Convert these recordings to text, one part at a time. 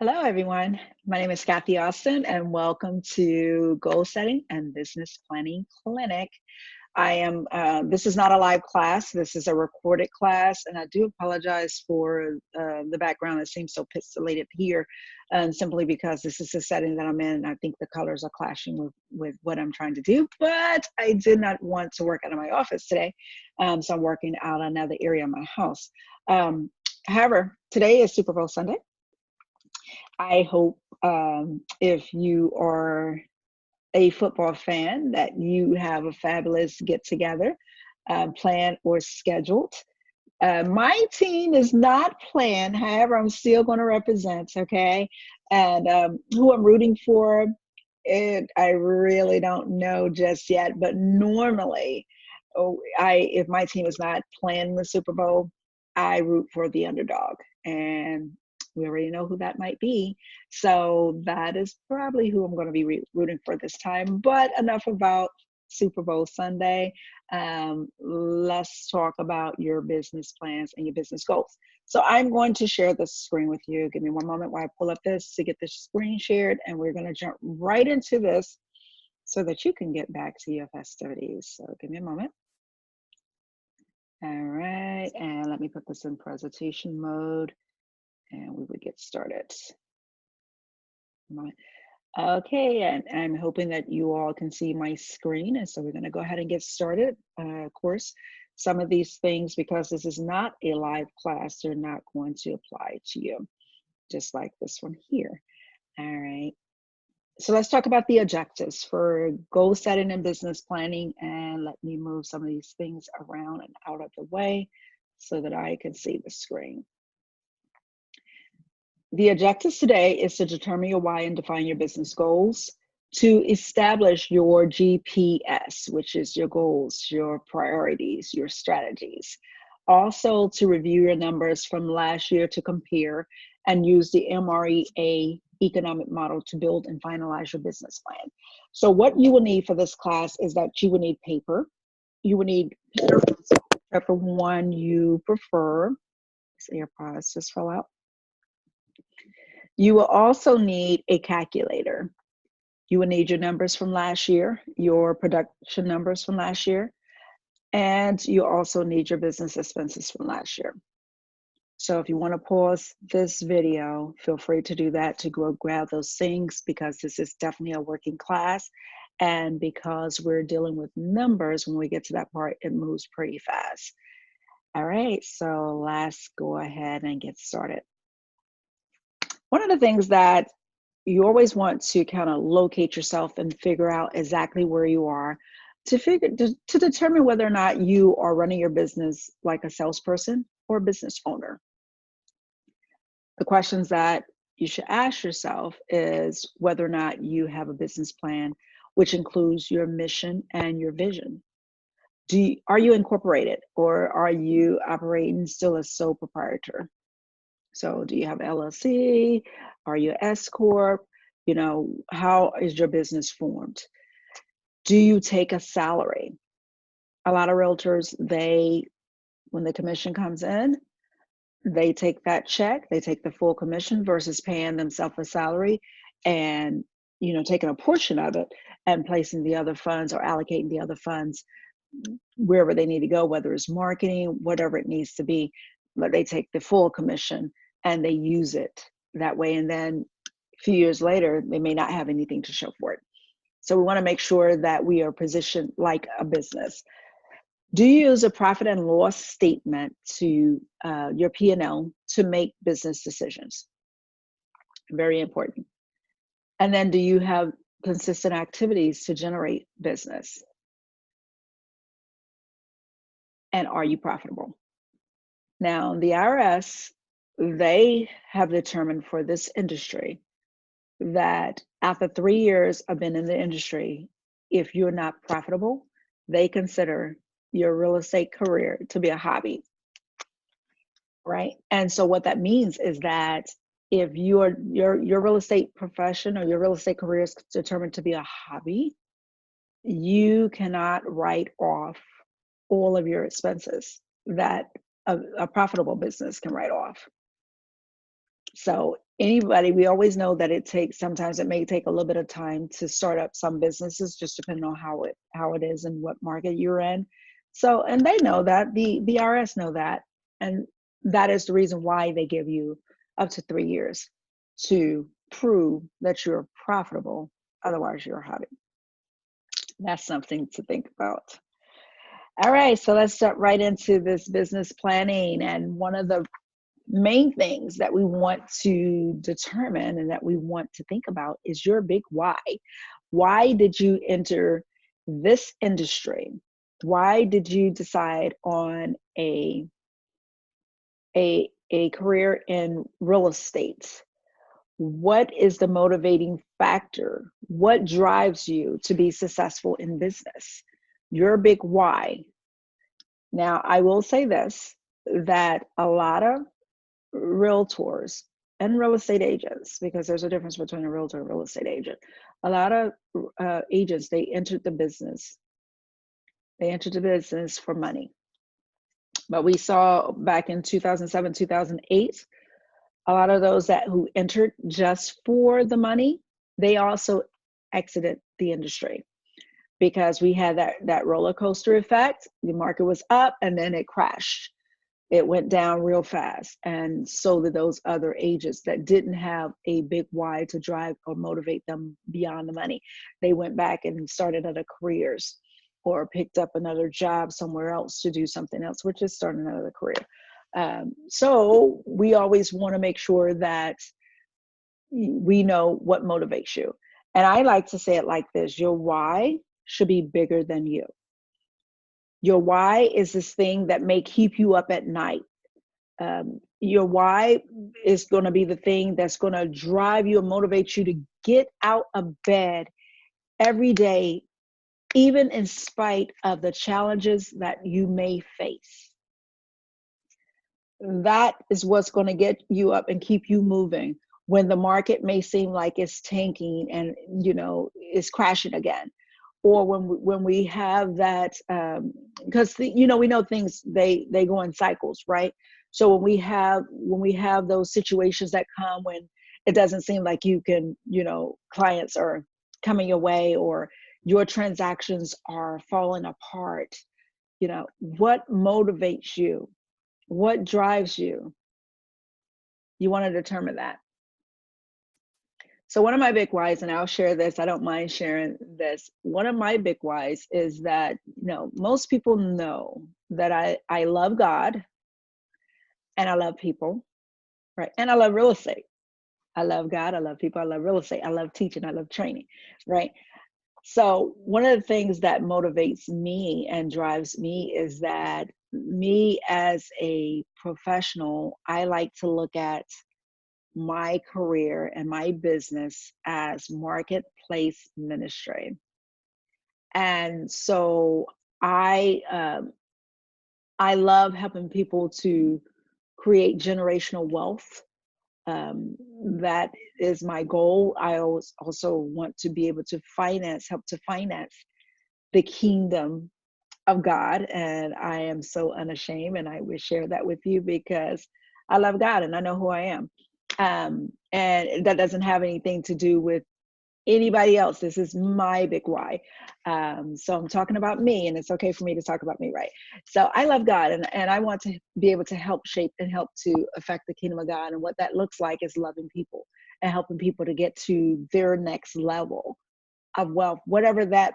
Hello, everyone. My name is Cathy Austin, and welcome to Goal Setting and Business Planning Clinic. This is not a live class, this is a recorded class, and I do apologize for the background. It seems so pixelated here, simply because this is the setting that I'm in, and I think the colors are clashing with what I'm trying to do, but I did not want to work out of my office today, so I'm working out another area of my house. However, today is Super Bowl Sunday. I hope if you are a football fan that you have a fabulous get together planned or scheduled. My team is not planned, however, I'm still going to represent, okay? And who I'm rooting for, I really don't know just yet, but normally, if my team is not playing the Super Bowl, I root for the underdog. And we already know who that might be. So that is probably who I'm going to be rooting for this time. But enough about Super Bowl Sunday. Let's talk about your business plans and your business goals. So I'm going to share the screen with you. Give me one moment while I pull up this to get the screen shared, and we're going to jump right into this so that you can get back to your festivities. So give me a moment. All right, and let me put this in presentation mode, and we would get started. Okay, and I'm hoping that you all can see my screen, and so we're going to go ahead and get started. Of course, some of these things, because this is not a live class, they're not going to apply to you, just like this one here. All right, so let's talk about the objectives for goal setting and business planning, and let me move some of these things around and out of the way so that I can see the screen. The objectives today is to determine your why and define your business goals, to establish your GPS, which is your goals, your priorities, your strategies. Also to review your numbers from last year to compare and use the MREA economic model to build and finalize your business plan. So what you will need for this class is that you will need paper. You will need whichever one you prefer. This AirPods just fell out. You will also need a calculator. You will need your numbers from last year, your production numbers from last year, and you also need your business expenses from last year. So if you want to pause this video, feel free to do that, to go grab those things, because this is definitely a working class. And because we're dealing with numbers, when we get to that part, it moves pretty fast. All right, so let's go ahead and get started. One of the things that you always want to kind of locate yourself and figure out exactly where you are to determine whether or not you are running your business like a salesperson or a business owner. The questions that you should ask yourself is whether or not you have a business plan, which includes your mission and your vision. Are you incorporated, or are you operating still as sole proprietor? So do you have LLC? Are you S Corp? You know, how is your business formed? Do you take a salary? A lot of realtors, when the commission comes in, they take that check, they take the full commission versus paying themselves a salary and, you know, taking a portion of it and placing the other funds or allocating the other funds wherever they need to go, whether it's marketing, whatever it needs to be. But they take the full commission and they use it that way. And then a few years later, they may not have anything to show for it. So we want to make sure that we are positioned like a business. Do you use a profit and loss statement to your P&L to make business decisions? Very important. And then do you have consistent activities to generate business? And are you profitable? Now, the IRS, they have determined for this industry that after 3 years of being in the industry, if you're not profitable, they consider your real estate career to be a hobby, right? And so what that means is that if your real estate profession or your real estate career is determined to be a hobby, you cannot write off all of your expenses that a profitable business can write off. So anybody, we always know that sometimes it may take a little bit of time to start up some businesses, just depending on how it is and what market you're in. So, and they know that, the IRS know that, and that is the reason why they give you up to 3 years to prove that you're profitable. Otherwise, you're a hobby. That's something to think about. All right, so let's start right into this business planning. And one of the main things that we want to determine and that we want to think about is your big why. Why did you enter this industry? Why did you decide on a career in real estate? What is the motivating factor? What drives you to be successful in business? Your big why. Now, I will say this, that a lot of realtors and real estate agents, because there's a difference between a realtor and a real estate agent. A lot of agents, they entered the business. They entered the business for money. But we saw back in 2007, 2008, a lot of those who entered just for the money, they also exited the industry, because we had that roller coaster effect. The market was up and then it crashed. It went down real fast. And so did those other agents that didn't have a big why to drive or motivate them beyond the money. They went back and started other careers or picked up another job somewhere else to do something else, which is starting another career. So we always want to make sure that we know what motivates you. And I like to say it like this: your why should be bigger than you. Your why is this thing that may keep you up at night. Your why is going to be the thing that's going to drive you and motivate you to get out of bed every day, even in spite of the challenges that you may face. That is what's going to get you up and keep you moving when the market may seem like it's tanking and it's crashing again, or when we have that, because we know things, they go in cycles, right? So when we have those situations that come when it doesn't seem like you can, clients are coming your way or your transactions are falling apart, what motivates you? What drives you? You want to determine that. So one of my big whys, and I'll share this, I don't mind sharing this. One of my big whys is that, most people know that I love God and I love people, right? And I love real estate. I love God, I love people, I love real estate, I love teaching, I love training, right? So one of the things that motivates me and drives me is that me as a professional, I like to look at my career and my business as marketplace ministry. And so I love helping people to create generational wealth. That is my goal. I also want to be able to help to finance the kingdom of God. And I am so unashamed, and I will share that with you because I love God and I know who I am. And that doesn't have anything to do with anybody else. This is my big why. So I'm talking about me, and it's okay for me to talk about me, right? So I love God, and I want to be able to help shape and help to affect the kingdom of God. And what that looks like is loving people and helping people to get to their next level of wealth, whatever that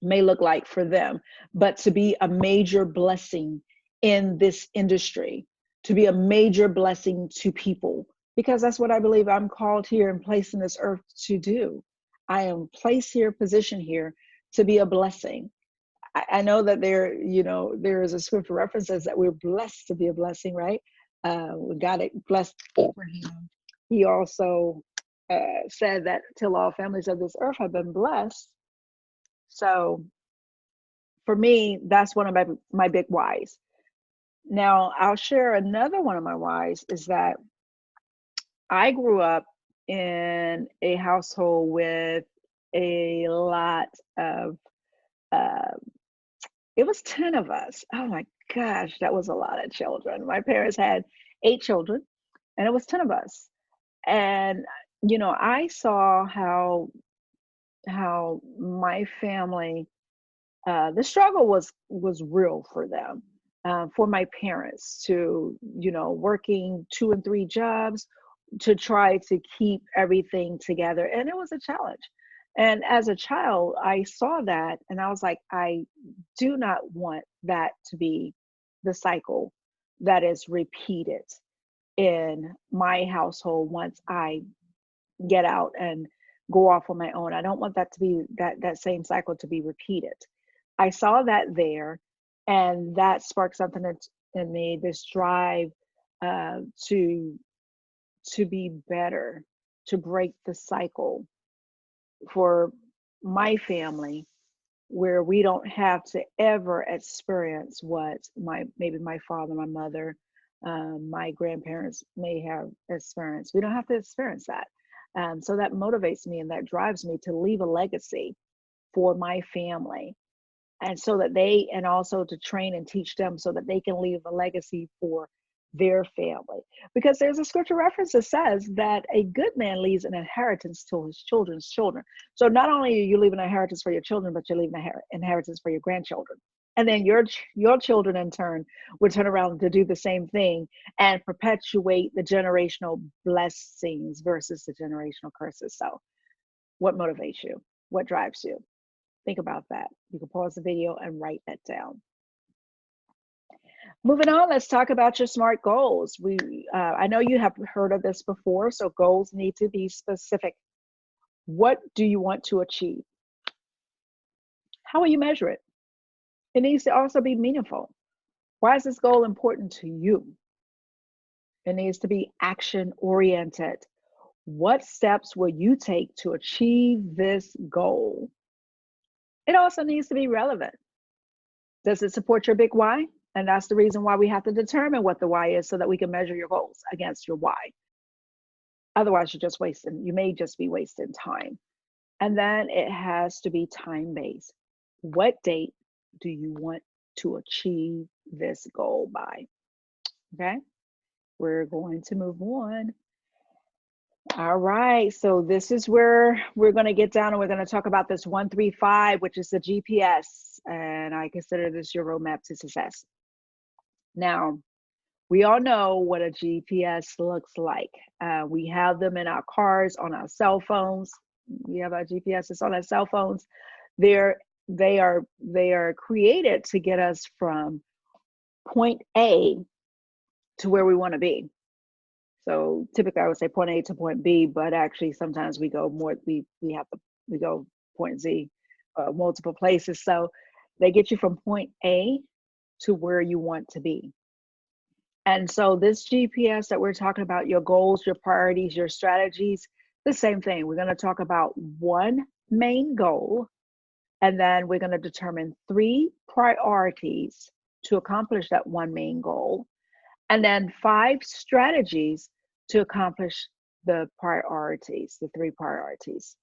may look like for them, but to be a major blessing in this industry, to be a major blessing to people, because that's what I believe I'm called here and placed in this earth to do. I am placed here, positioned here to be a blessing. I know that there is a scripture references that we're blessed to be a blessing, right? When God blessed Abraham, he also said that till all families of this earth have been blessed. So for me, that's one of my big whys. Now, I'll share another one of my whys is that I grew up in a household with a lot of, uh, it was 10 of us. Oh my gosh, that was a lot of children. My parents had 8 children, and it was 10 of us. And, I saw how my family, the struggle was real for them, for my parents to, working 2 and 3 jobs to try to keep everything together, and it was a challenge. And as a child, I saw that, and I was like, I do not want that to be the cycle that is repeated in my household once I get out and go off on my own. I don't want that to be that same cycle to be repeated. I saw that there, and that sparked something in me, this drive, uh, to to be better, to break the cycle for my family, where we don't have to ever experience what maybe my father, my mother, my grandparents may have experienced. We don't have to experience that. So that motivates me and that drives me to leave a legacy for my family, and so that and also to train and teach them so that they can leave a legacy for their family. Because there's a scripture reference that says that a good man leaves an inheritance to his children's children. So not only are you leaving an inheritance for your children, but you're leaving an inheritance for your grandchildren. And then your children in turn would turn around to do the same thing and perpetuate the generational blessings versus the generational curses. So what motivates you? What drives you? Think about that. You can pause the video and write that down. Moving on, let's talk about your SMART goals. I know you have heard of this before, so goals need to be specific. What do you want to achieve? How will you measure it? It needs to also be meaningful. Why is this goal important to you? It needs to be action oriented. What steps will you take to achieve this goal? It also needs to be relevant. Does it support your big why? And that's the reason why we have to determine what the why is so that we can measure your goals against your why. Otherwise, you may just be wasting time. And then it has to be time-based. What date do you want to achieve this goal by? Okay, we're going to move on. All right, so this is where we're going to get down and we're going to talk about this 135, which is the GPS. And I consider this your roadmap to success. Now, we all know what a GPS looks like. We have them in our cars, on our cell phones. We have our GPSs on our cell phones. They are created to get us from point A to where we want to be. So typically I would say point A to point B, but actually sometimes we go we go point Z, multiple places. So they get you from point A to where you want to be. And so this GPS that we're talking about, your goals, your priorities, your strategies, the same thing. We're going to talk about one main goal, and then we're going to determine 3 priorities to accomplish that one main goal, and then 5 strategies to accomplish the 3 priorities.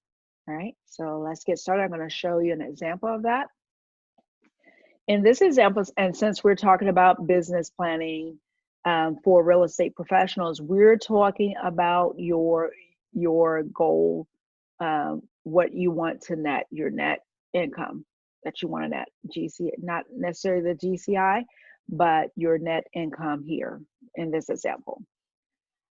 All right, so let's get started. I'm going to show you an example of that. In this example, and since we're talking about business planning, for real estate professionals, we're talking about your goal, what you want to net, your net income that you want to net, not necessarily the GCI, but your net income here in this example.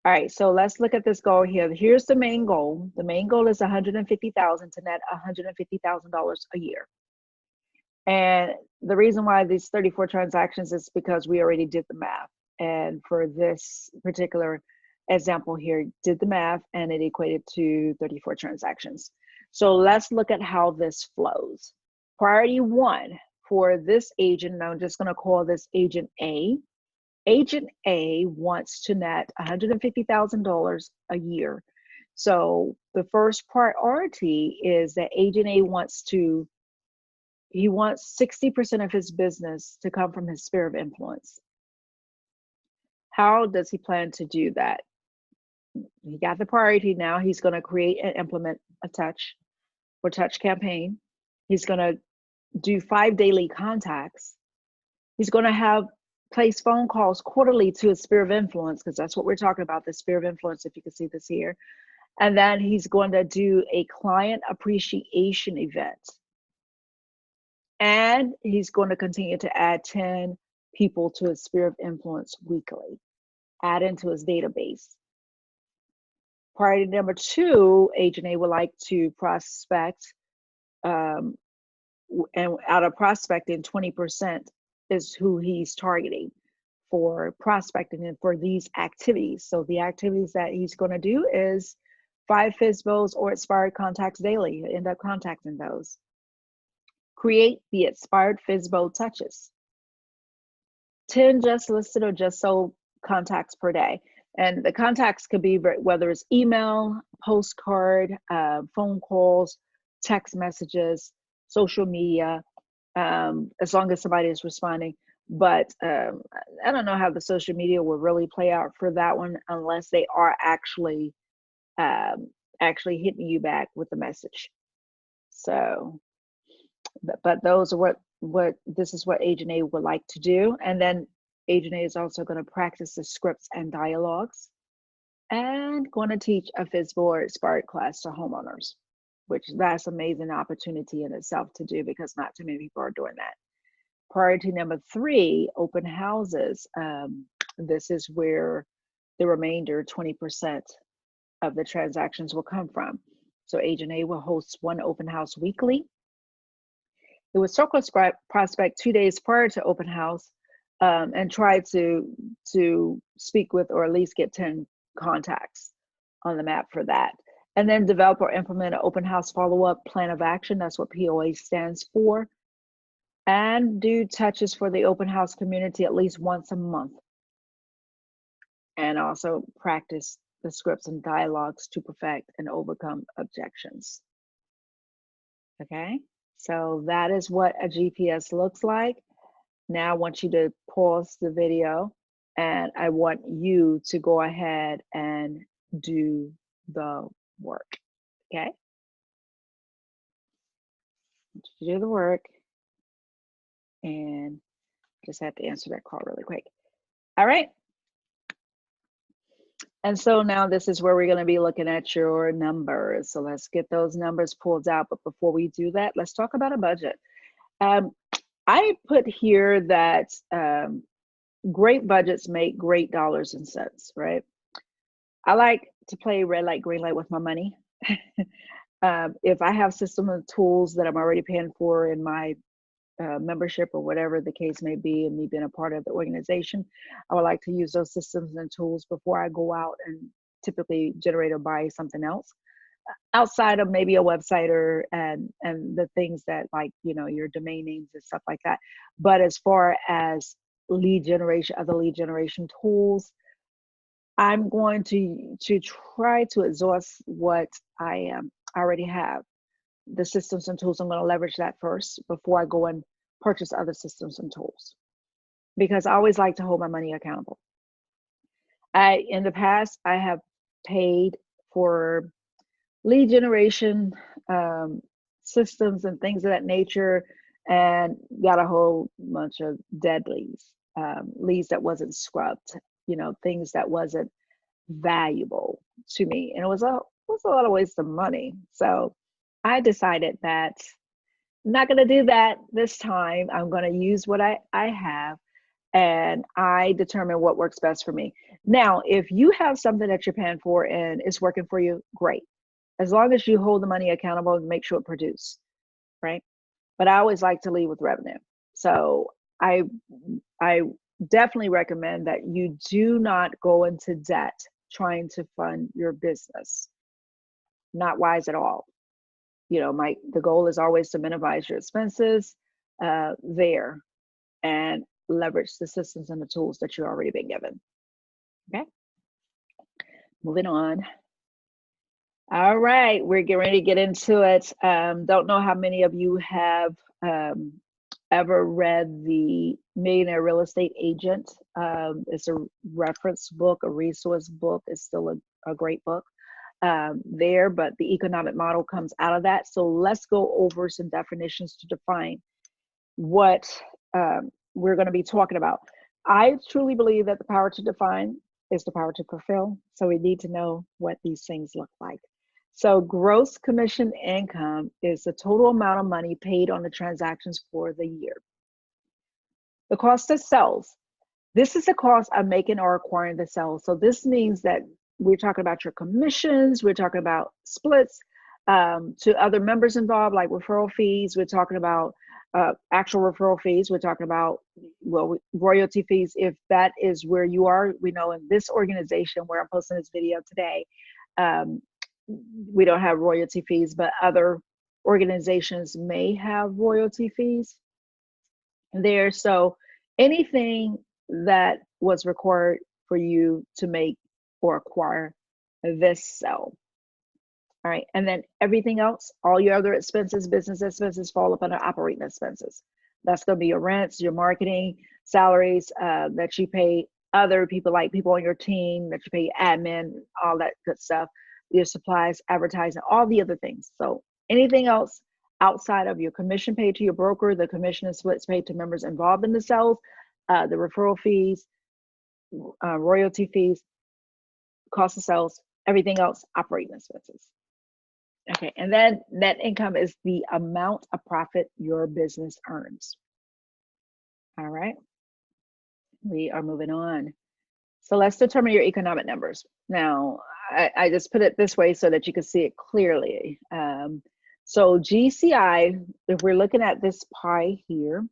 All right, so let's look at this goal here. Here's the main goal. The main goal is $150,000 to net $150,000 a year. And the reason why these 34 transactions is because we already did the math. And for this particular example here, did the math and it equated to 34 transactions. So let's look at how this flows. Priority 1 for this agent, and I'm just going to call this agent A. Agent A wants to net $150,000 a year. So the first priority is that agent A wants 60% of his business to come from his sphere of influence. How does he plan to do that? He got the priority. Now he's going to create and implement a touch campaign. He's going to do 5 daily contacts. He's going to have place phone calls quarterly to his sphere of influence, because that's what we're talking about, the sphere of influence, if you can see this here. And then he's going to do a client appreciation event. And he's going to continue to add 10 people to his sphere of influence weekly, add into his database. Priority number 2, Agent A would like to prospect, and out of prospecting, 20% is who he's targeting for prospecting and for these activities. So the activities that he's going to do is 5 FISBOs or expired contacts daily. He'll end up contacting those. Create the expired FISBO touches. 10 just listed or just sold contacts per day. And the contacts could be whether it's email, postcard, phone calls, text messages, social media, as long as somebody is responding. But I don't know how the social media will really play out for that one unless they are actually hitting you back with the message. So, but those are what this is what Agent A would like to do. And then Agent A is also going to practice the scripts and dialogues and going to teach a FISBO or expired class to homeowners, which that's an amazing opportunity in itself to do because not too many people are doing that. Priority number 3, open houses. This is where the remainder 20% of the transactions will come from. So Agent A will host 1 open house weekly. It would circle prospect 2 days prior to open house and try to speak with or at least get 10 contacts on the map for that. And then develop or implement an open house follow-up plan of action. That's what POA stands for. And do touches for the open house community at least once a month. And also practice the scripts and dialogues to perfect and overcome objections. Okay, so that is what a GPS looks like. Now I want you to pause the video and I want you to go ahead and do the work. Okay, I want you to do the work and just have to answer that call really quick. All right. And so now this is where we're going to be looking at your numbers. So let's get those numbers pulled out. But before we do that, let's talk about a budget. I put here that great budgets make great dollars and cents, right? I like to play red light, green light with my money. If I have system of tools that I'm already paying for in my membership or whatever the case may be, and me being a part of the organization, I would like to use those systems and tools before I go out and typically generate or buy something else outside of maybe a website or and the things that, like, you know, your domain names and stuff like that. But as far as lead generation, other lead generation tools, I'm going to try to exhaust what I already have. The systems and tools, I'm going to leverage that first before I go and purchase other systems and tools, because I always like to hold my money accountable. In the past, I have paid for lead generation systems and things of that nature and got a whole bunch of dead leads, leads that wasn't scrubbed, you know, things that wasn't valuable to me. And it was a lot of waste of money. So I decided that I'm not going to do that this time. I'm going to use what I have, and I determine what works best for me. Now, if you have something that you're paying for and it's working for you, great. As long as you hold the money accountable and make sure it produces, right? But I always like to lead with revenue. So I definitely recommend that you do not go into debt trying to fund your business. Not wise at all. You know, the goal is always to minimize your expenses there and leverage the systems and the tools that you've already been given. Okay, moving on. All right, we're getting ready to get into it. Don't know how many of you have ever read the Millionaire Real Estate Agent. It's a reference book, a resource book. It's still a great book there, but the economic model comes out of that. So let's go over some definitions to define what we're going to be talking about. I truly believe that the power to define is the power to fulfill. So we need to know what these things look like. So gross commission income is the total amount of money paid on the transactions for the year. The cost of sales. This is the cost of making or acquiring the sales. So this means that we're talking about your commissions, we're talking about splits to other members involved, like referral fees. We're talking about actual referral fees. We're talking about, well, royalty fees. If that is where you are, we know in this organization where I'm posting this video today, we don't have royalty fees, but other organizations may have royalty fees there. So anything that was required for you to make or acquire this sale. All right, and then everything else, all your other expenses, business expenses, fall up under operating expenses. That's going to be your rents, your marketing, salaries that you pay other people, like people on your team, that you pay admin, all that good stuff, your supplies, advertising, all the other things. So anything else outside of your commission paid to your broker, the commission and splits paid to members involved in the sales, the referral fees, royalty fees, cost of sales, everything else, operating expenses. Okay, and then net income is the amount of profit your business earns. All right, we are moving on. So let's determine your economic numbers. Now, I just put it this way so that you can see it clearly. So GCI, if we're looking at this pie here, you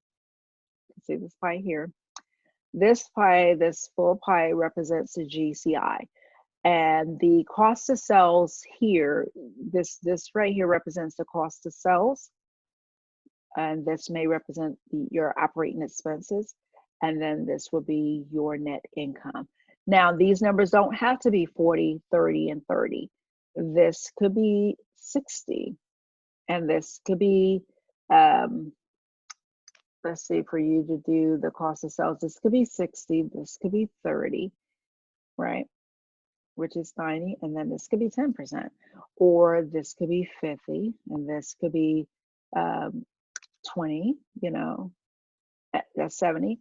can see this pie here. This pie, this full pie represents the GCI. And the cost of sales here, this right here represents the cost of sales. And this may represent your operating expenses. And then this will be your net income. Now, these numbers don't have to be 40, 30, and 30. This could be 60. And this could be, let's see, for you to do the cost of sales, this could be 60, this could be 30, right? Which is 90, and then this could be 10%, or this could be 50, and this could be 20, you know, that's 70,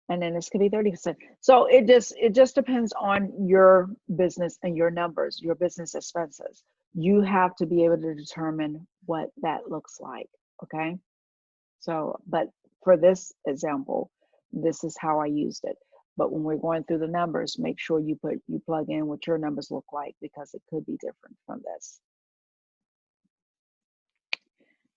and then this could be 30%. So it just depends on your business and your numbers, your business expenses. You have to be able to determine what that looks like, okay? So, but for this example, this is how I used it. But when we're going through the numbers, make sure you plug in what your numbers look like, because it could be different from this.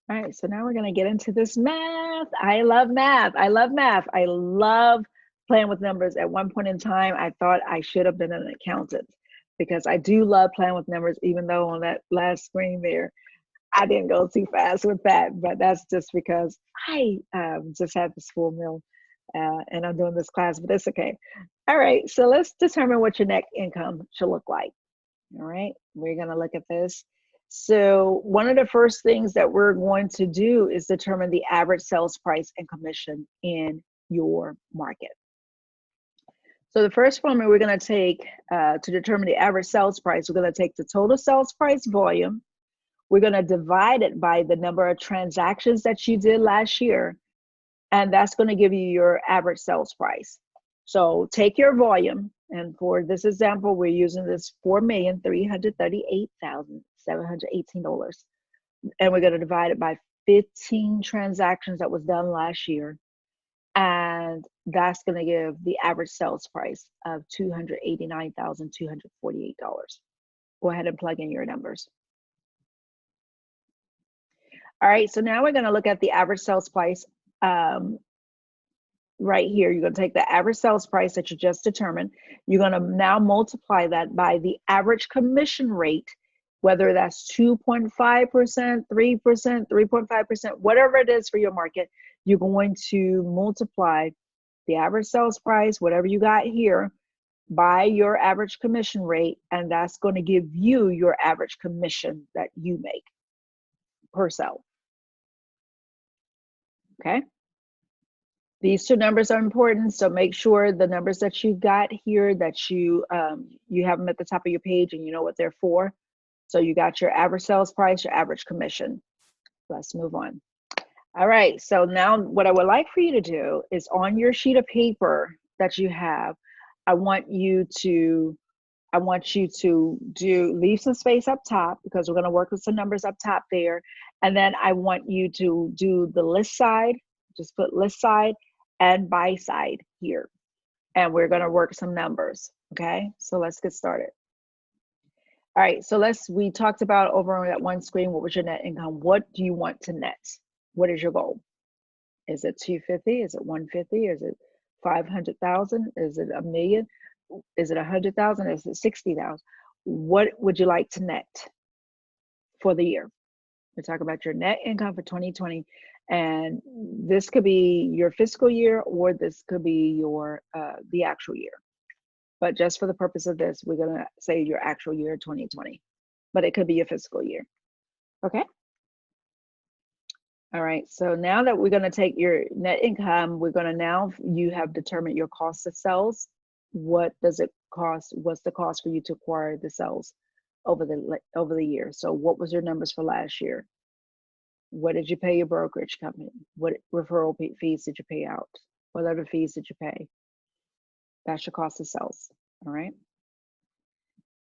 All right, so now we're going to get into this math. I love math. I love math. I love playing with numbers. At one point in time, I thought I should have been an accountant, because I do love playing with numbers, even though on that last screen there, I didn't go too fast with that. But that's just because I just had this full meal. And I'm doing this class, but it's okay. All right, so let's determine what your net income should look like. All right, we're gonna look at this. So one of the first things that we're going to do is determine the average sales price and commission in your market. So the first formula we're gonna take to determine the average sales price, we're gonna take the total sales price volume. We're gonna divide it by the number of transactions that you did last year, and that's going to give you your average sales price. So take your volume, and for this example, we're using this $4,338,718, and we're going to divide it by 15 transactions that was done last year, and that's going to give the average sales price of $289,248. Go ahead and plug in your numbers. All right, so now we're going to look at the average sales price. Right here, you're going to take the average sales price that you just determined. You're going to now multiply that by the average commission rate, whether that's 2.5%, 3%, 3.5%, whatever it is for your market. You're going to multiply the average sales price, whatever you got here, by your average commission rate, and that's going to give you your average commission that you make per sale. Okay? These two numbers are important, so make sure the numbers that you got here, that you have them at the top of your page and you know what they're for. So you got your average sales price, your average commission. Let's move on. All right, so now what I would like for you to do is, on your sheet of paper that you have, I want you to leave some space up top because we're going to work with some numbers up top there. And then I want you to do the list side, just put list side and buy side here. And we're going to work some numbers. Okay, so let's get started. All right, so we talked about over on that one screen, what was your net income? What do you want to net? What is your goal? Is it 250? Is it 150? Is it 500,000? Is it $1 million? Is it 100,000? Is it 60,000? What would you like to net for the year? We're talking about your net income for 2020, and this could be your fiscal year, or this could be your the actual year. But just for the purpose of this, we're gonna say your actual year 2020, but it could be your fiscal year. Okay. All right, so now that we're going to take your net income, you have determined your cost of sales. What does it cost? What's the cost for you to acquire the sales over the year? So what was your numbers for last year? What did you pay your brokerage company? What referral fees did you pay out? What other fees did you pay? That's your cost of sales, all right?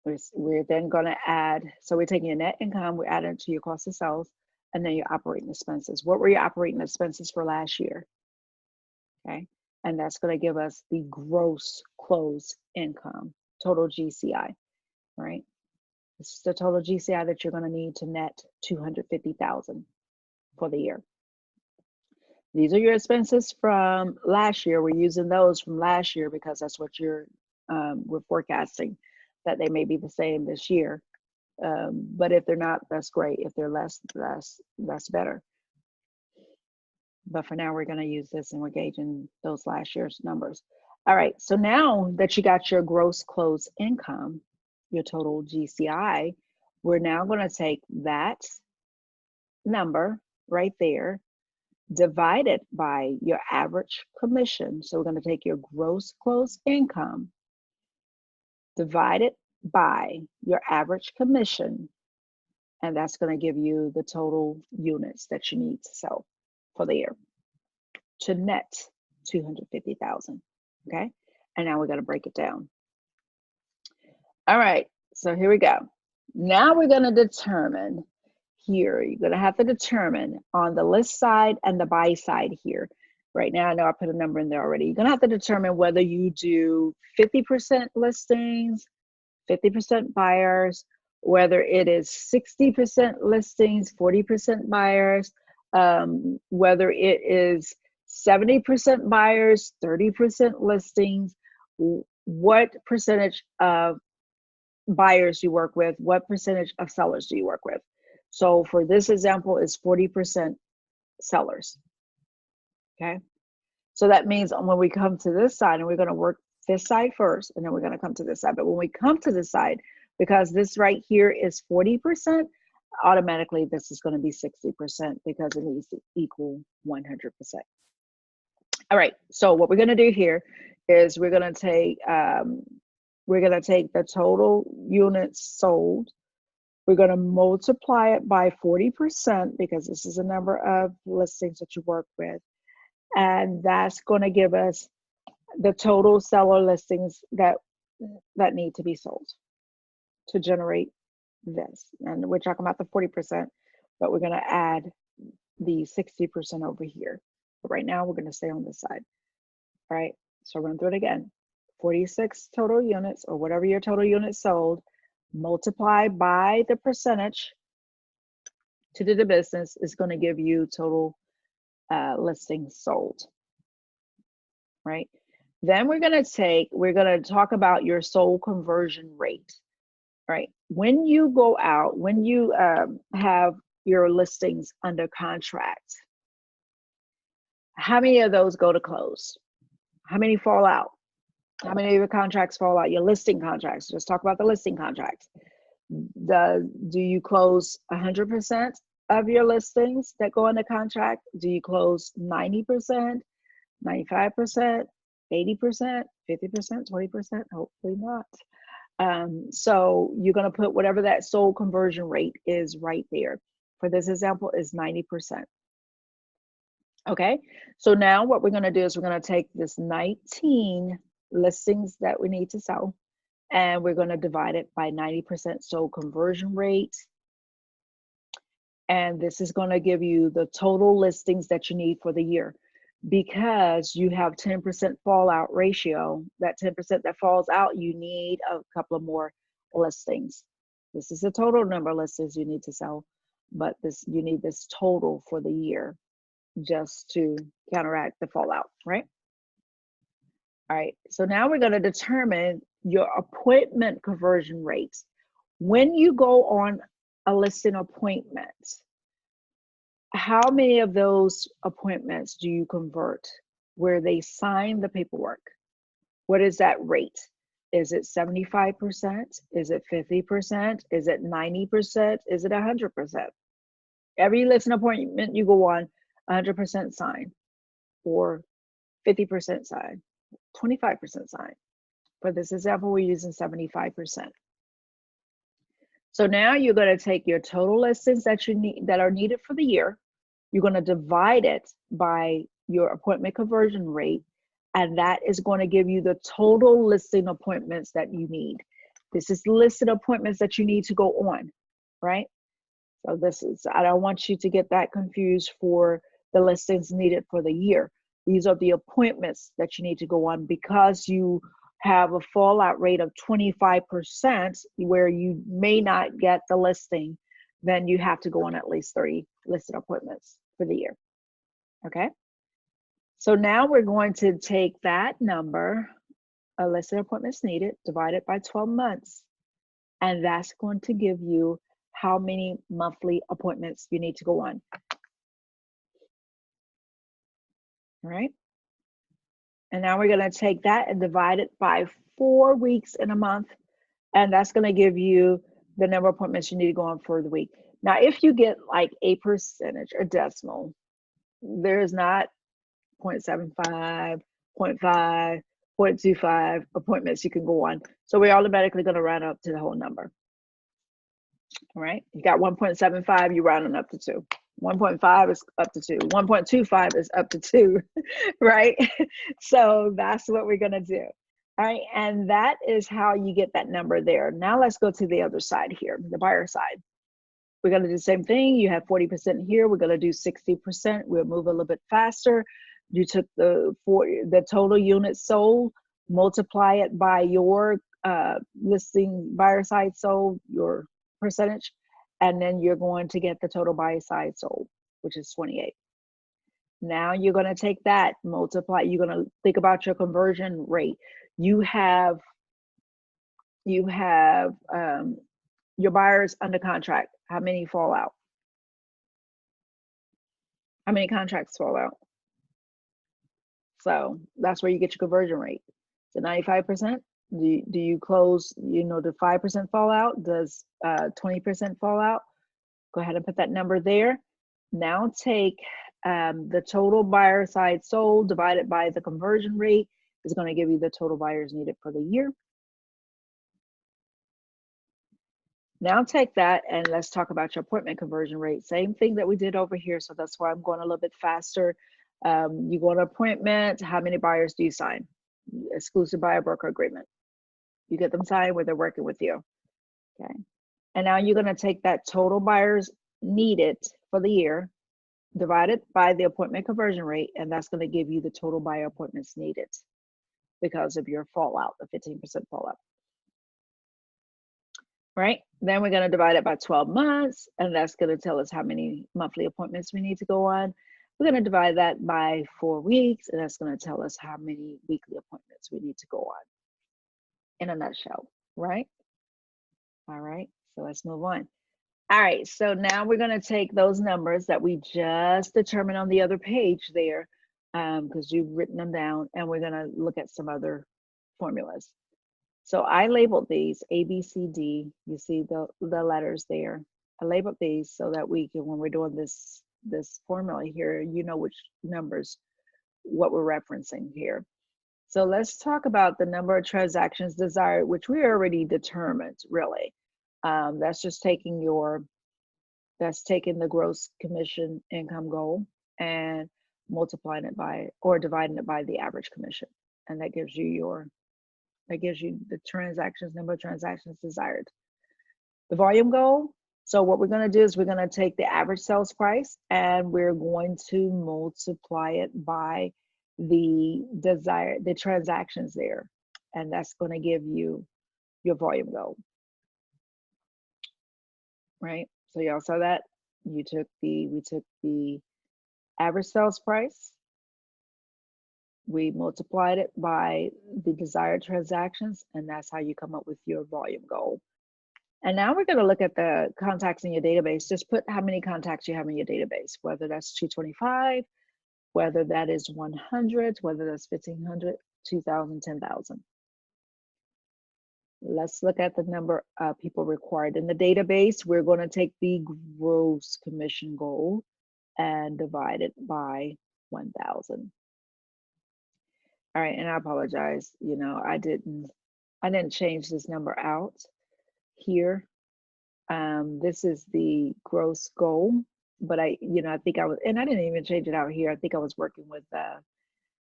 We're then going to add, so we're taking your net income, we're adding it to your cost of sales, and then your operating expenses. What were your operating expenses for last year? Okay, and that's going to give us the gross close income, total GCI, right? This is the total GCI that you're going to need to net 250,000 for the year. These are your expenses from last year. We're using those from last year because that's what we're forecasting, that they may be the same this year. But if they're not, that's great. If they're less, that's better. But for now, we're going to use this, and we're gauging those last year's numbers. All right, so now that you got your gross close income, your total GCI, we're now going to take that number right there, divide it by your average commission. So we're going to take your gross close income, divide it by your average commission, and that's going to give you the total units that you need to sell for the year to net 250,000. Okay, and now we're going to break it down. All right, so here we go. Now we're going to determine here, you're going to have to determine on the list side and the buy side here. Right now, I know I put a number in there already. You're going to have to determine whether you do 50% listings, 50% buyers, whether it is 60% listings, 40% buyers, whether it is 70% buyers, 30% listings, what percentage of buyers you work with, what percentage of sellers do you work with. So for this example, it's 40% sellers, okay? So that means when we come to this side, and we're gonna work this side first, and then we're gonna come to this side. But when we come to this side, because this right here is 40%, automatically this is gonna be 60% because it needs to equal 100%. All right, so what we're gonna do here is we're gonna take the total units sold. We're going to multiply it by 40% because this is a number of listings that you work with. And that's going to give us the total seller listings that need to be sold to generate this. And we're talking about the 40%, but we're going to add the 60% over here. But right now, we're going to stay on this side. All right, so run through it again. 46 total units, or whatever your total units sold, multiply by the percentage to do the business is going to give you total listings sold, right? Then we're going to talk about your sold conversion rate, right? When you go out, when you have your listings under contract, how many of those go to close? How many fall out? How many of your contracts fall out? Your listing contracts. Just talk about the listing contracts. Do you close 100% of your listings that go under contract? Do you close 90%, 95%, 80%, 50%, 20%? Hopefully not. So you're going to put whatever that sold conversion rate is right there. For this example, is 90%. Okay, so now what we're going to do is we're going to take this 19 listings that we need to sell, and we're going to divide it by 90% sold conversion rate. And this is going to give you the total listings that you need for the year. Because you have 10% fallout ratio, that 10% that falls out, you need a couple of more listings. This is the total number of listings you need to sell, but you need this total for the year just to counteract the fallout, right? All right, so now we're going to determine your appointment conversion rates. When you go on a listing appointment, how many of those appointments do you convert where they sign the paperwork? What is that rate? Is it 75%? Is it 50%? Is it 90%? Is it 100%? Every listing appointment you go on, 100% sign, or 50% sign, 25% sign. For this example, we're using 75%. So now you're going to take your total listings that you need, that are needed for the year. You're going to divide it by your appointment conversion rate, and that is going to give you the total listing appointments that you need. This is listed appointments that you need to go on, right? So I don't want you to get that confused for the listings needed for the year. These are the appointments that you need to go on because you have a fallout rate of 25% where you may not get the listing. Then you have to go on at least 30 listed appointments for the year, okay? So now we're going to take that number, listed appointments needed, divide it by 12 months, and that's going to give you how many monthly appointments you need to go on, all right? And now we're gonna take that and divide it by 4 weeks in a month, and that's gonna give you the number of appointments you need to go on for the week. Now, if you get like a percentage or decimal, there's not 0.75, 0.5, 0.25 appointments you can go on. So we're automatically going to round up to the whole number. All right. You got 1.75, you're rounding up to 2. 1.5 is up to 2. 1.25 is up to 2, right? So that's what we're going to do. All right. And that is how you get that number there. Now let's go to the other side here, the buyer side. We're going to do the same thing. You have 40% here. We're going to do 60%. We'll move a little bit faster. You took the total units sold, multiply it by your listing buyer side sold, your percentage, and then you're going to get the total buyer side sold, which is 28. Now you're going to take that, multiply. You're going to think about your conversion rate. You have your buyers under contract. How many fall out? How many contracts fall out? So that's where you get your conversion rate. So 95%. Do you close, the 5% fall out? Does 20% fall out? Go ahead and put that number there. Now take the total buyer side sold divided by the conversion rate is going to give you the total buyers needed for the year. Now take that and let's talk about your appointment conversion rate. Same thing that we did over here. So that's why I'm going a little bit faster. You go on an appointment, how many buyers do you sign? Exclusive buyer broker agreement. You get them signed where they're working with you, okay? And now you're gonna take that total buyers needed for the year, divide it by the appointment conversion rate, and that's gonna give you the total buyer appointments needed because of your fallout, the 15% fallout. Right? Then we're gonna divide it by 12 months, and that's gonna tell us how many monthly appointments we need to go on. We're going to divide that by 4 weeks, and that's going to tell us how many weekly appointments we need to go on in a nutshell, right? All right, so let's move on. All right, so now we're going to take those numbers that we just determined on the other page there, because you've written them down, and we're going to look at some other formulas. So I labeled these A, B, C, D. You see the letters there. I labeled these so that we can, when we're doing this formula here, you know which numbers, what we're referencing here. So let's talk about the number of transactions desired, which we already determined, really. That's just taking the gross commission income goal and multiplying it by, or dividing it by the average commission. And that gives you your That gives you the transactions, number of transactions desired. The volume goal. So what we're going to do is we're going to take the average sales price and we're going to multiply it by the transactions there. And that's going to give you your volume goal. Right? So y'all saw that? We took the average sales price, we multiplied it by the desired transactions, and that's how you come up with your volume goal. And now we're going to look at the contacts in your database. Just put how many contacts you have in your database, whether that's 225, whether that is 100, whether that's 1,500, 2,000, 10,000. Let's look at the number of people required in the database. We're going to take the gross commission goal and divide it by 1,000. All right, and I apologize. You know, I didn't change this number out here. This is the gross goal, but I think I was, and I didn't even change it out here. I think I was working with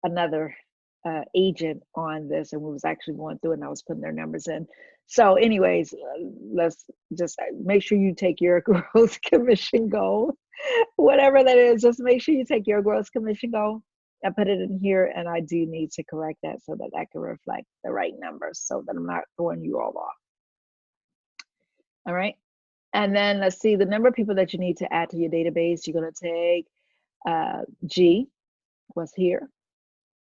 another agent on this, and we was actually going through it, and I was putting their numbers in. So anyways, let's just make sure you take your gross commission goal, whatever that is, just make sure you take your gross commission goal and put it in here. And I do need to correct that so that that can reflect the right numbers so that I'm not throwing you all off. All right. And then let's see the number of people that you need to add to your database. You're going to take G, what's here,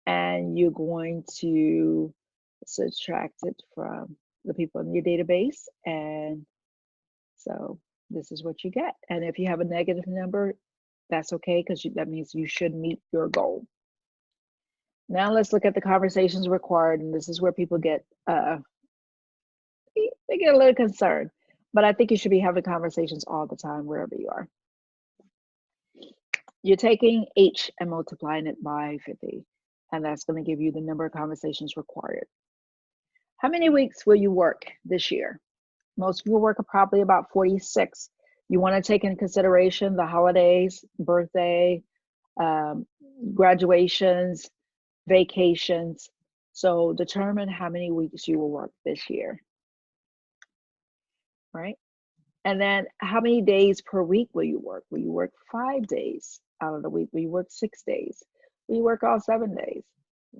and you're going to subtract it from the people in your database. And so this is what you get. And if you have a negative number, that's okay, because that means you should meet your goal. Now let's look at the conversations required. And this is where people get, they get a little concerned. But I think you should be having conversations all the time, wherever you are. You're taking H and multiplying it by 50. And that's going to give you the number of conversations required. How many weeks will you work this year? Most people work probably about 46. You want to take into consideration the holidays, birthday, graduations, vacations. So determine how many weeks you will work this year. Right? And then how many days per week will you work? Will you work 5 days out of the week? Will you work 6 days? Will you work all 7 days?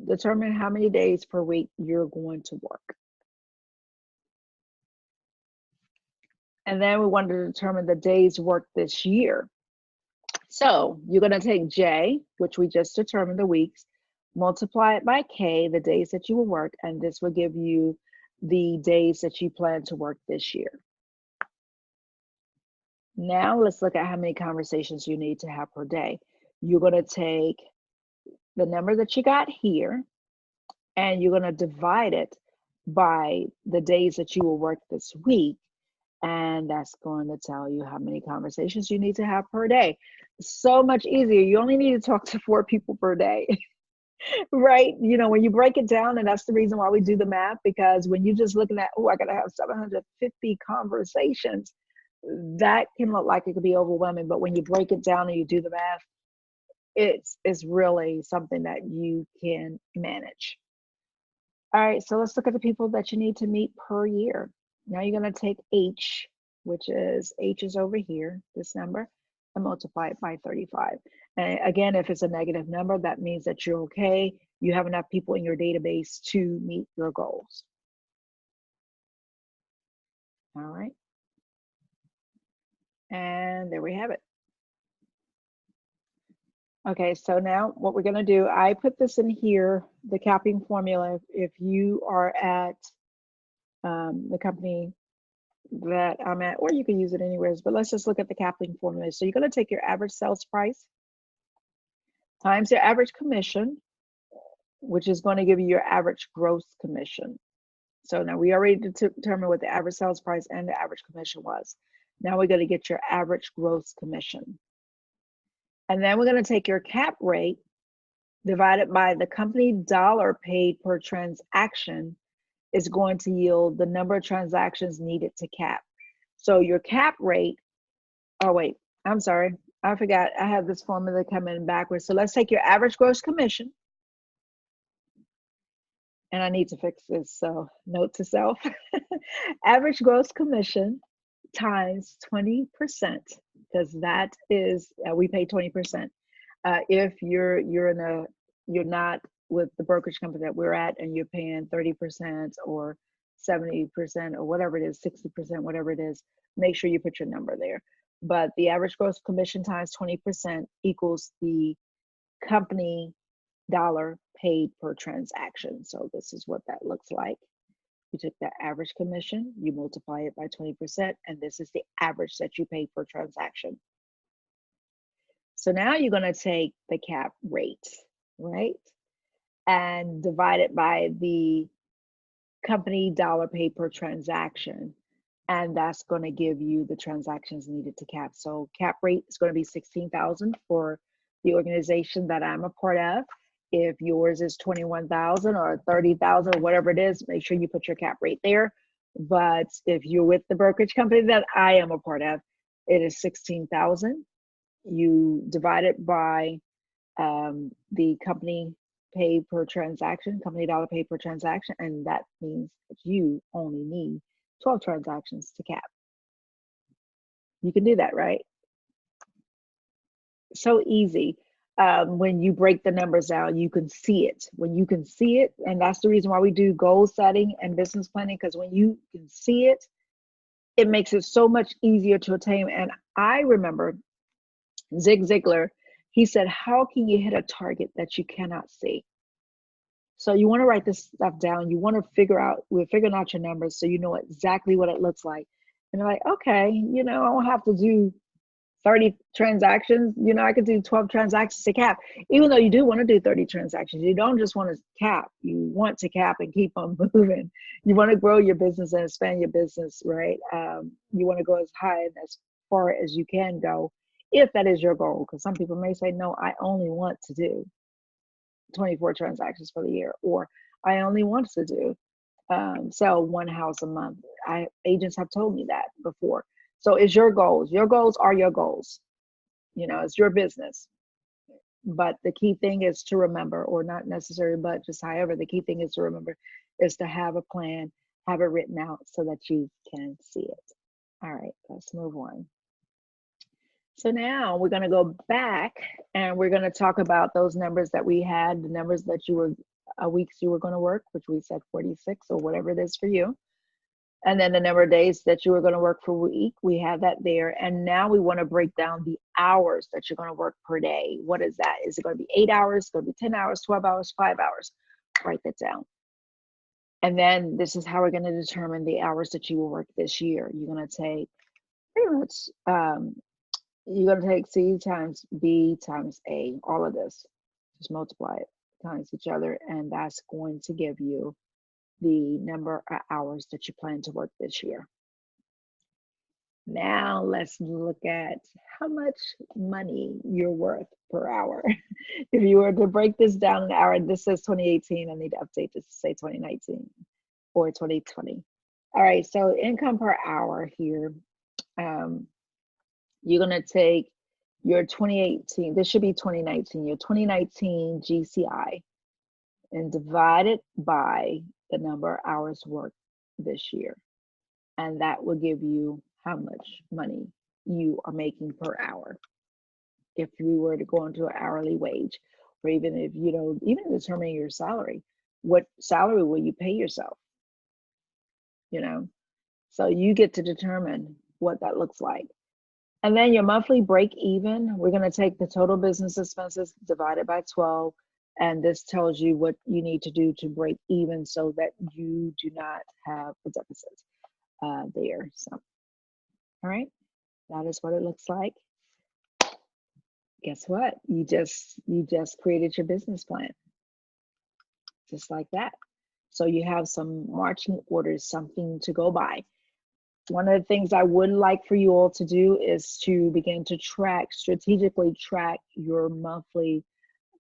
Determine how many days per week you're going to work. And then we want to determine the days worked this year. So you're going to take J, which we just determined the weeks, multiply it by K, the days that you will work, and this will give you the days that you plan to work this year. Now let's look at how many conversations you need to have per day. You're going to take the number that you got here, and you're going to divide it by the days that you will work this week. And that's going to tell you how many conversations you need to have per day. So much easier. You only need to talk to 4 people per day, right? You know, when you break it down, and that's the reason why we do the math, because when you're just looking at, oh, I got to have 750 conversations, that can look like it could be overwhelming. But when you break it down and you do the math, it's really something that you can manage. All right, so let's look at the people that you need to meet per year. Now you're going to take H, which is over here, this number, and multiply it by 35. And again, if it's a negative number, that means that you're okay. You have enough people in your database to meet your goals. All right. And there we have it. Okay, so now what we're going to do, I put this in here, the capping formula. If you are at the company that I'm at, or you can use it anywhere, but let's just look at the capping formula. So you're going to take your average sales price times your average commission, which is going to give you your average gross commission. So now we already determined what the average sales price and the average commission was. Now we're going to get your average gross commission. And then we're going to take your cap rate divided by the company dollar paid per transaction is going to yield the number of transactions needed to cap. So your cap rate, oh wait, I'm sorry, I forgot, I have this formula coming backwards. So let's take your average gross commission and I need to fix this, so note to self. Average gross commission times 20%, because that is, we pay 20%. If you're in a, you're not with the brokerage company that we're at and you're paying 30% or 70% or whatever it is, 60%, whatever it is, make sure you put your number there. But the average gross commission times 20% equals the company dollar paid per transaction. So this is what that looks like. You took the average commission, you multiply it by 20%, and this is the average that you pay per transaction. So now you're going to take the cap rate, right? And divide it by the company dollar paid per transaction. And that's going to give you the transactions needed to cap. So cap rate is going to be 16,000 for the organization that I'm a part of. If yours is 21,000 or 30,000 or whatever it is, make sure you put your cap rate there. But if you're with the brokerage company that I am a part of, it is 16,000. You divide it by the company pay per transaction, company dollar pay per transaction, and that means that you only need 12 transactions to cap. You can do that, right? So easy. When you break the numbers down, you can see it. When you can see it, and that's the reason why we do goal setting and business planning, because when you can see it, it makes it so much easier to attain. And I remember Zig Ziglar, he said, how can you hit a target that you cannot see? So you want to write this stuff down. You want to figure out, we're figuring out your numbers so you know exactly what it looks like. And you're like, okay, I don't have to do 30 transactions. I could do 12 transactions to cap. Even though you do want to do 30 transactions, you don't just want to cap. You want to cap and keep on moving. You want to grow your business and expand your business, right? You want to go as high and as far as you can go, if that is your goal. Because some people may say, no, I only want to do 24 transactions for the year, or I only want to do sell one house a month. Agents have told me that before. So it's your goals. Your goals are your goals. It's your business. But the key thing is to remember, or not necessarily, but just however, the key thing is to remember is to have a plan, have it written out so that you can see it. All right, let's move on. So now we're going to go back and we're going to talk about those numbers that we had, the numbers that you were, weeks you were going to work, which we said 46 or whatever it is for you. And then the number of days that you were going to work per week, we have that there. And now we want to break down the hours that you're going to work per day. What is that? Is it going to be 8 hours? Is it going to be 10 hours, 12 hours, 5 hours? Write that down. And then this is how we're going to determine the hours that you will work this year. You're going to take pretty much, you're going to take C times B times A, all of this. Just multiply it times each other, and that's going to give you the number of hours that you plan to work this year. Now let's look at how much money you're worth per hour. If you were to break this down an hour, this says 2018, I need to update this to say 2019 or 2020. All right, so income per hour here. You're gonna take your 2018, this should be 2019, your 2019 GCI, and divide it by the number of hours worked this year. And that will give you how much money you are making per hour. If you were to go into an hourly wage, or even if even determining your salary, what salary will you pay yourself? So you get to determine what that looks like. And then your monthly break even, we're going to take the total business expenses divided by 12. And this tells you what you need to do to break even so that you do not have a deficit there. So, all right, that is what it looks like. Guess what? You just created your business plan, just like that. So you have some marching orders, something to go by. One of the things I would like for you all to do is to begin to strategically track your monthly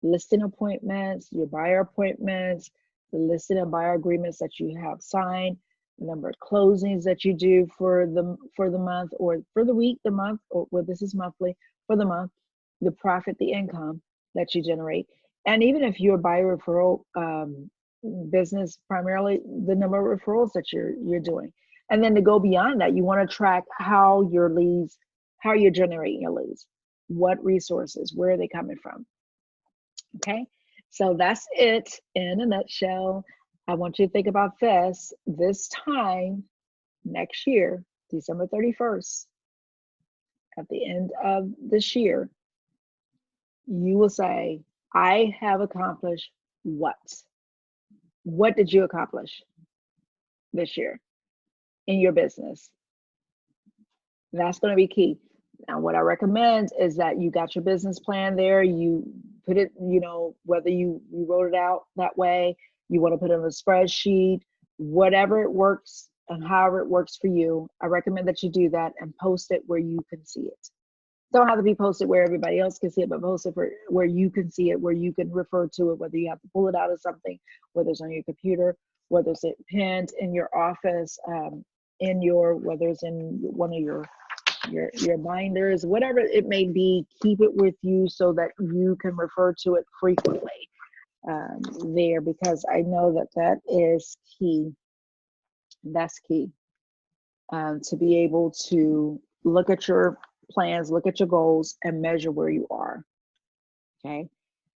listing appointments, your buyer appointments, the listing and buyer agreements that you have signed, the number of closings that you do for the month or for the week, the month, or well, this is monthly, for the month, the profit, the income that you generate. And even if you're a buyer referral business, primarily the number of referrals that you're doing. And then to go beyond that, you want to track how your leads, how you're generating your leads, what resources, where are they coming from? Okay, so that's it in a nutshell. I want you to think about this time next year, December 31st, at the end of this year, you will say, I have accomplished what? What did you accomplish this year in your business? That's going to be key. Now, what I recommend is that you got your business plan there. You put it, whether you wrote it out that way, you want to put it on a spreadsheet, whatever it works and however it works for you. I recommend that you do that and post it where you can see it. Don't have to be posted where everybody else can see it, but post it where you can see it, where you can refer to it, whether you have to pull it out of something, whether it's on your computer, whether it's pinned in your office, whether it's in one of your binders, whatever it may be, keep it with you so that you can refer to it frequently there, because I know that is key. That's key to be able to look at your plans, look at your goals, and measure where you are. Okay.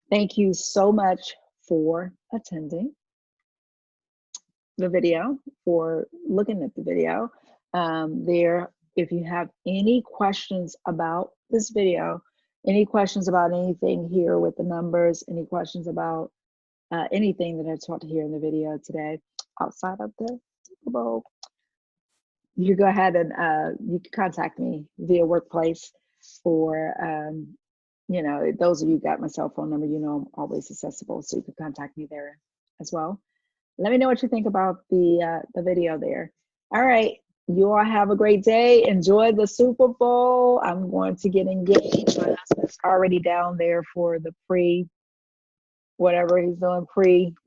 Thank you so much for attending the video, for looking at the video. If you have any questions about this video, any questions about anything here with the numbers, any questions about anything that I taught here in the video today outside of the Super Bowl, you go ahead and you can contact me via Workplace, or those of you got my cell phone number, I'm always accessible, so you can contact me there as well. Let me know what you think about the video there. All right, you all have a great day. Enjoy the Super Bowl. I'm going to get engaged. My husband's already down there for the whatever he's doing,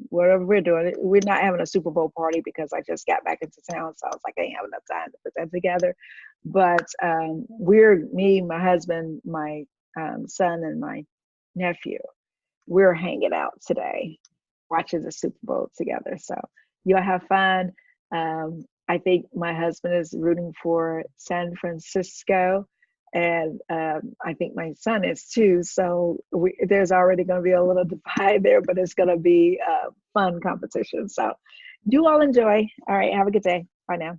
whatever we're doing. We're not having a Super Bowl party because I just got back into town, so I was like, I ain't have enough time to put that together. But me, my husband, my son, and my nephew, we're hanging out today, watching the Super Bowl together. So you'll have fun. I think my husband is rooting for San Francisco, and I think my son is too. So there's already going to be a little divide there, but it's going to be a fun competition. So you all enjoy. All right, have a good day. Bye now.